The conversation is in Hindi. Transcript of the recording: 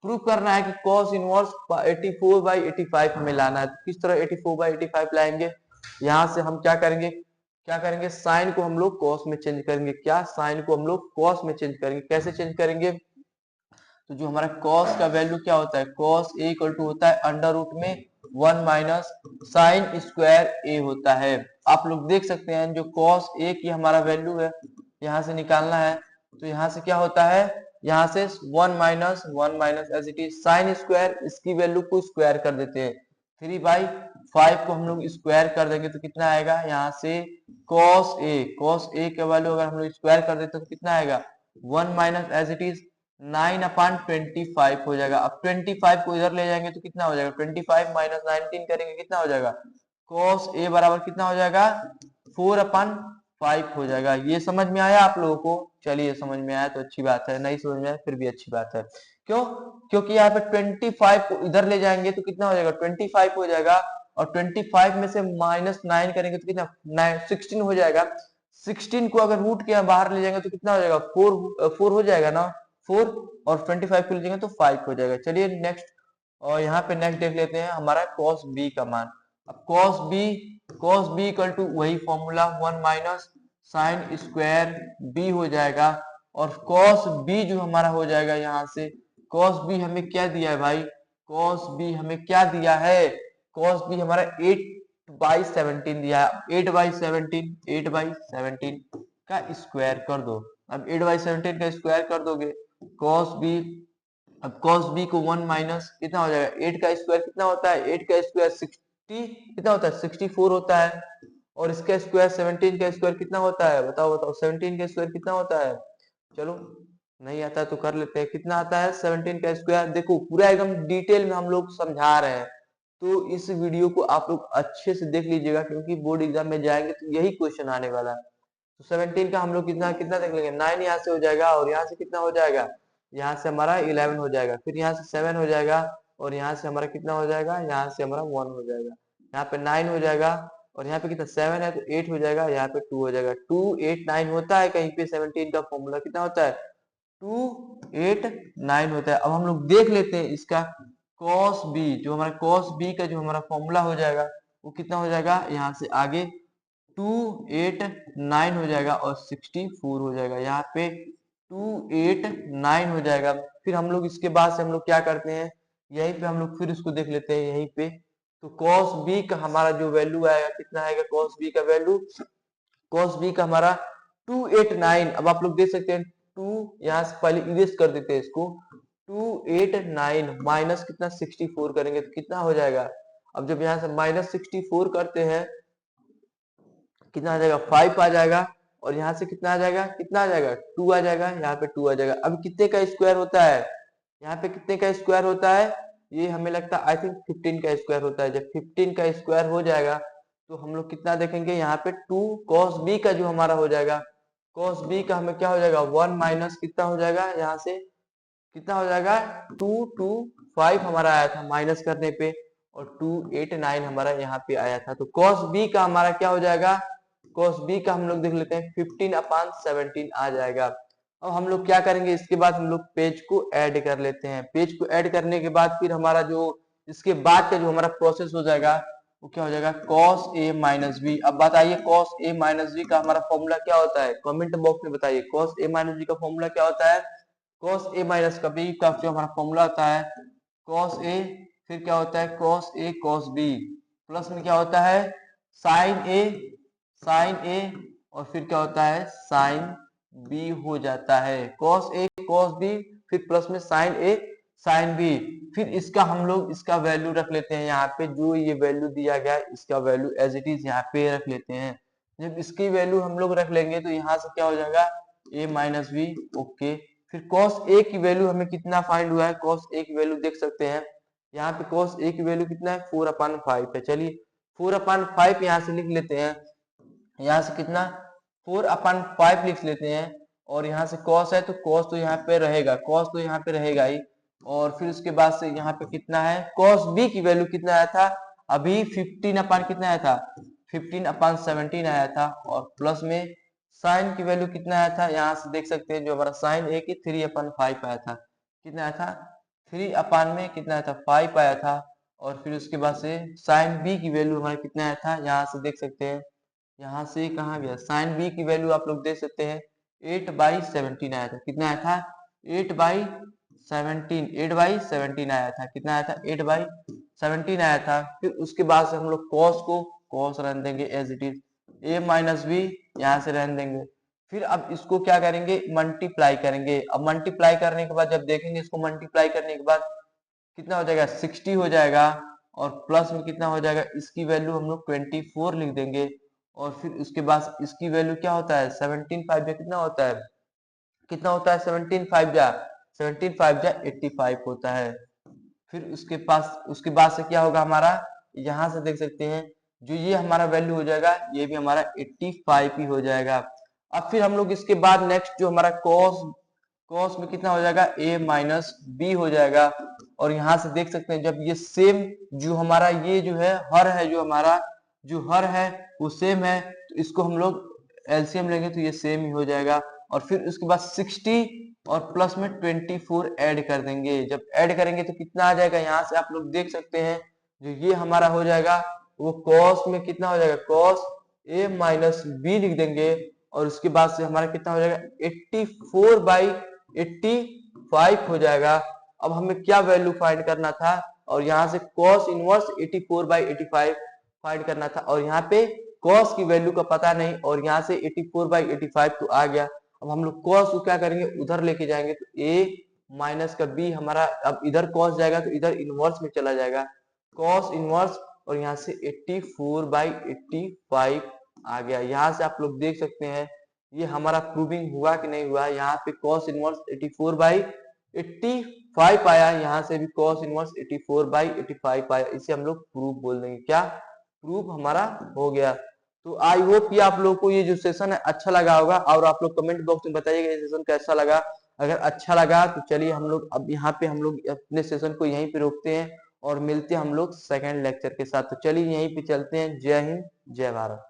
प्रूफ करना है कि cos इनवर्स 84/85 हमें लाना है। तो किस तरह 84/85 लाएंगे, यहाँ से हम क्या करेंगे साइन को हम लोग cos में चेंज करेंगे। क्या साइन को हम लोग cos में चेंज करेंगे, कैसे चेंज करेंगे, तो जो हमारा cos का वैल्यू क्या होता है, cos a इक्वल टू होता है अंडर रूट में 1 माइनस साइन स्क्वायर a होता है। आप लोग देख सकते हैं जो cos a की हमारा वैल्यू है यहाँ से निकालना है, तो यहाँ से क्या होता है, यहाँ से 1 minus as it is sine square, इसकी वैल्यू को स्क्वायर कर देते हैं, 3/5 को हम लोग स्क्वायर कर देंगे तो कितना आएगा, यहाँ से cos a का वैल्यू अगर हम लोग स्क्वायर कर देते तो कितना आएगा, 1 माइनस एज इट इज 9/25 हो जाएगा। अब 25 को इधर ले जाएंगे तो कितना हो जाएगा, 25 माइनस 19 करेंगे कितना हो जाएगा, cos a बराबर कितना हो जाएगा, 4/5 हो जाएगा। ये समझ में आया आप लोगों को, चलिए समझ में आया तो अच्छी बात है, नहीं समझ में आया फिर भी अच्छी बात है। क्यों, क्योंकि यहाँ पे 25 को इधर ले जाएंगे तो कितना हो जाएगा, 25 हो जाएगा, और 25 में से -9 करेंगे तो कितना 16 हो जाएगा। 16 को अगर रूट के बाहर ले जाएंगे तो कितना हो जाएगा, 4 हो जाएगा ना, 4, और 25 को ले जाएंगे तो 5 हो जाएगा। चलिए नेक्स्ट, और यहाँ पे नेक्स्ट देख लेते हैं हमारा cos b का मान। अब cos b इक्वल टू वही formula 1 minus sine square b हो जाएगा, और cos b जो हमारा हो जाएगा यहाँ से, cos b हमें क्या दिया है भाई, cos b हमें क्या दिया है, cos b हमारा 8/17 दिया है। 8/17 का स्क्वायर कर दो। अब 8/17 का स्क्वायर कर दोगे cos b, अब cos b को 1 माइनस कितना हो जाएगा, 8 का स्क्वायर कितना होता है, 8 का स्क्वायर 60 कितना होता है, 64 होता है, और इसका स्क्वायर 17 का स्क्वायर कितना होता है, बताओ बताओ 17 का स्क्वायर कितना होता है, चलो नहीं आता तो कर लेते हैं, कितना आता है 17 का स्क्वायर। देखो पूरा एकदम डिटेल में हम लोग समझा रहे हैं, तो इस वीडियो को आप लोग अच्छे से देख लीजिएगा, क्योंकि बोर्ड एग्जाम में जाएंगे तो यही क्वेश्चन आने वाला है। तो 17 का हम लोग कितना कितना देख लेंगे, 9 यहाँ से हो जाएगा, और यहाँ से कितना हो जाएगा, यहाँ से हमारा 11 हो जाएगा, फिर यहाँ से 7 हो जाएगा, और यहाँ से हमारा कितना हो जाएगा, यहाँ से हमारा 1 हो जाएगा, यहाँ पे 9 हो जाएगा, और यहाँ पे कितना 7 है तो 8 हो जाएगा, यहाँ पे 2 हो जाएगा। 2 8 9 होता है कहीं पे, 17 का फॉर्मूला कितना होता है, 2 8 9 होता है। अब हम लोग देख लेते हैं इसका cos b, जो हमारा cos b का जो हमारा फॉर्मूला हो जाएगा वो कितना हो जाएगा, यहाँ से आगे 2 8 9 हो जाएगा, और 64 हो जाएगा, यहाँ पे 2 8 9 हो जाएगा। फिर हम लोग इसके बाद से हम लोग क्या करते हैं, यहीं पे हम लोग फिर इसको देख लेते हैं यहीं पे, तो cos b का हमारा जो वैल्यू आएगा कितना आएगा, cos b का वैल्यू, cos b का हमारा 289। अब आप लोग देख सकते हैं 2 यहाँ से पहले इरेज कर देते हैं इसको, 289 माइनस कितना 64 करेंगे तो कितना हो जाएगा। अब जब यहाँ से -64 करते हैं कितना आ जाएगा, 5 आ जाएगा, और यहाँ से कितना आ जाएगा, कितना आ जाएगा 2 आ जाएगा, यहाँ पे 2 आ जाएगा। अब कितने का स्क्वायर होता है, यहाँ पे कितने का स्क्वायर होता है, ये हमें लगता है आई थिंक 15 का स्क्वायर होता है। जब 15 का स्क्वायर हो जाएगा तो हम लोग कितना देखेंगे, यहाँ पे 2 cos b का जो हमारा हो जाएगा, cos b का हमें क्या हो जाएगा 1 माइनस कितना हो जाएगा, यहाँ से कितना हो जाएगा 2 2 5 हमारा आया था माइनस करने पे, और 2 8 9 हमारा यहाँ पे आया था। तो cos b का हमारा क्या हो जाएगा, cos b का हम लोग देख लेते हैं 15/17 आ जाएगा। अब हम लोग क्या करेंगे, इसके बाद हम लोग पेज को ऐड कर लेते हैं। पेज को ऐड करने के बाद फिर हमारा जो इसके बाद का जो हमारा प्रोसेस हो जाएगा वो क्या हो जाएगा, cos a माइनस b। अब बताइए cos a माइनस b का हमारा फॉर्मूला क्या होता है, कमेंट बॉक्स में बताइए cos a माइनस b का फॉर्मूला क्या होता है। cos a माइनस का b का जो हमारा फॉर्मूला होता है cos a, फिर क्या होता है cos a cos b, plus में क्या होता है sin a, और फिर क्या होता है sin b हो जाता है, cos a cos b, फिर प्लस में sin a sin b। फिर इसका हम लोग इसका वैल्यू रख लेते हैं यहाँ पे, जो ये वैल्यू दिया गया है इसका वैल्यू एज इट इज यहाँ पे रख लेते हैं। जब इसकी वैल्यू हम लोग रख लेंगे तो यहाँ से क्या हो जाएगा a माइनस बी, ओके। फिर cos a की वैल्यू हमें कितना फाइंड हुआ है, cos a की वैल्यू देख सकते हैं यहाँ पे, cos a की वैल्यू कितना है 4/5 है। चलिए 4/5 यहाँ से लिख लेते हैं, यहाँ से कितना 4/5 लिख लेते हैं, और यहाँ से cos है तो cos तो यहाँ पे रहेगा, cos तो यहाँ पे रहेगा ही, और फिर उसके बाद से यहाँ पे कितना है cos b की वैल्यू कितना आया था, अभी 15 कितना आया था 15/17 आया था, और प्लस में साइन की वैल्यू कितना आया था, यहाँ से देख सकते हैं जो हमारा साइन a की 3/5 आया था, कितना आया था 3 में कितना आया था 5 आया था। और फिर उसके बाद से साइन बी की वैल्यू हमारा कितना आया था, यहाँ से देख सकते हैं, यहाँ से कहाँ गया, साइन बी की वैल्यू आप लोग देख सकते हैं 8/17 आया था। कितना आया था 8/17, 8/17 आया था। कितना आया था 8/17 आया था। फिर उसके बाद से हम लोग कॉस को कॉस रहने देंगे as it is, a minus B यहाँ से रहने देंगे। फिर अब इसको क्या करेंगे मल्टीप्लाई करेंगे। अब मल्टीप्लाई करने के बाद जब देखेंगे इसको मल्टीप्लाई करने के बाद कितना हो जाएगा 60 हो जाएगा। और प्लस में कितना हो जाएगा, इसकी वैल्यू हम लोग 24 लिख देंगे। और फिर उसके बाद इसकी वैल्यू क्या होता है 17 5 जा कितना होता है, कितना होता है 17 5 जा 85 होता है। फिर उसके बाद से क्या होगा हमारा, यहाँ से देख सकते हैं जो ये हमारा वैल्यू हो जाएगा ये भी हमारा 85 ही हो जाएगा। अब फिर हम लोग इसके बाद नेक्स्ट जो हमारा कॉस कॉस में कितना हो जाएगा a माइनस बी हो जाएगा। और यहाँ से देख सकते हैं जब ये सेम जो हमारा ये जो है हर है, जो हमारा जो हर है वो सेम है, तो इसको हम लोग एलसीएम लेंगे तो ये सेम ही हो जाएगा। और फिर उसके बाद 60 और प्लस में 24 ऐड कर देंगे। जब ऐड करेंगे तो कितना आ जाएगा, यहाँ से आप लोग देख सकते हैं जो ये हमारा हो जाएगा वो कॉस में कितना हो जाएगा कॉस a माइनस बी लिख देंगे। और उसके बाद से हमारा कितना हो जाएगा 84/85 हो जाएगा। अब हमें क्या वैल्यू फाइंड करना था, और यहाँ से cos इनवर्स 84/85 फाइंड करना था। और यहाँ पे cos की वैल्यू का पता नहीं, और यहाँ से 84/85 तो आ गया। अब हम लोग cos को क्या करेंगे उधर लेके जाएंगे तो a माइनस का b हमारा, अब इधर cos जाएगा तो इधर इनवर्स में चला जाएगा cos इनवर्स, और यहाँ से 84/85 आ गया। यहाँ से आप लोग देख सकते हैं ये हमारा प्रूविंग हुआ कि नहीं हुआ। यहाँ पे cos इनवर्स 84/85 आया, यहाँ से भी cos इनवर्स 84/85 आया। इसे हम लोग प्रूफ बोल देंगे, क्या प्रूफ हमारा हो गया। तो आई होप कि आप लोग को ये जो सेशन है अच्छा लगा होगा, और आप लोग कमेंट बॉक्स में बताइएगा ये सेशन कैसा लगा। अगर अच्छा लगा तो चलिए हम लोग अब यहाँ पे हम लोग अपने सेशन को यहीं पे रोकते हैं और मिलते हैं हम लोग सेकंड लेक्चर के साथ। तो चलिए यहीं पे चलते हैं। जय हिंद जय भारत।